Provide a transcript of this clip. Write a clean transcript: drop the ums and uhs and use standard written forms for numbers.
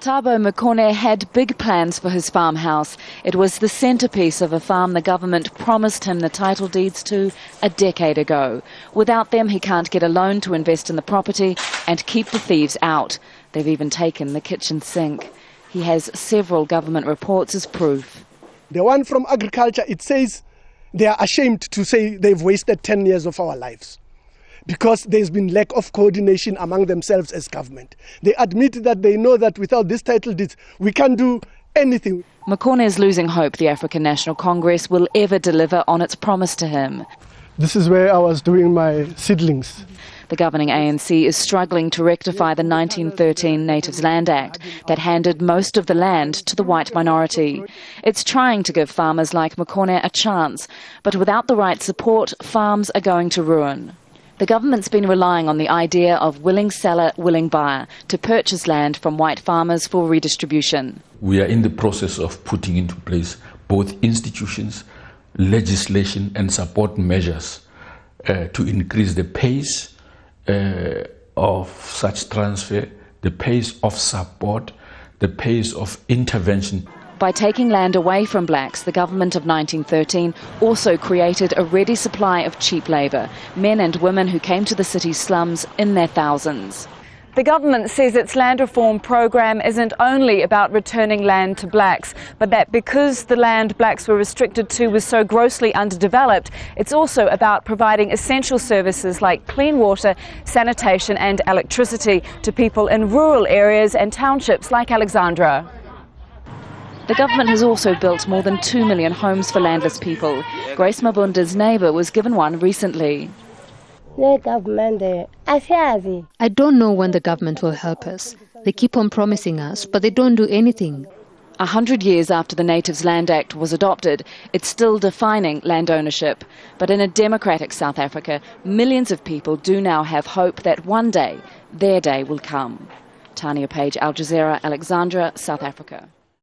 Thabo Mokone had big plans for his farmhouse. It was the centrepiece of a farm the government promised him the title deeds to a decade ago. Without them, he can't get a loan to invest in the property and keep the thieves out. They've even taken the kitchen sink. He has several government reports as proof. The one from agriculture, it says they are ashamed to say they've wasted 10 years of our lives, because there's been lack of coordination among themselves as government. They admit that they know that without this title deeds, we can't do anything. Mokone is losing hope the African National Congress will ever deliver on its promise to him. This is where I was doing my seedlings. The governing ANC is struggling to rectify the 1913 Natives Land Act that handed most of the land to the white minority. It's trying to give farmers like Mokone a chance, but without the right support, farms are going to ruin. The government's been relying on the idea of willing seller, willing buyer to purchase land from white farmers for redistribution. We are in the process of putting into place both institutions, legislation and support measures to increase the pace of such transfer, the pace of support, the pace of intervention. By taking land away from blacks, the government of 1913 also created a ready supply of cheap labour, men and women who came to the city's slums in their thousands. The government says its land reform program isn't only about returning land to blacks, but that because the land blacks were restricted to was so grossly underdeveloped, it's also about providing essential services like clean water, sanitation and electricity to people in rural areas and townships like Alexandra. The government has also built more than 2 million homes for landless people. Grace Mabunda's neighbour was given one recently. I don't know when the government will help us. They keep on promising us, but they don't do anything. 100 years after the Natives Land Act was adopted, it's still defining land ownership. But in a democratic South Africa, millions of people do now have hope that one day, their day will come. Tania Page, Al Jazeera, Alexandra, South Africa.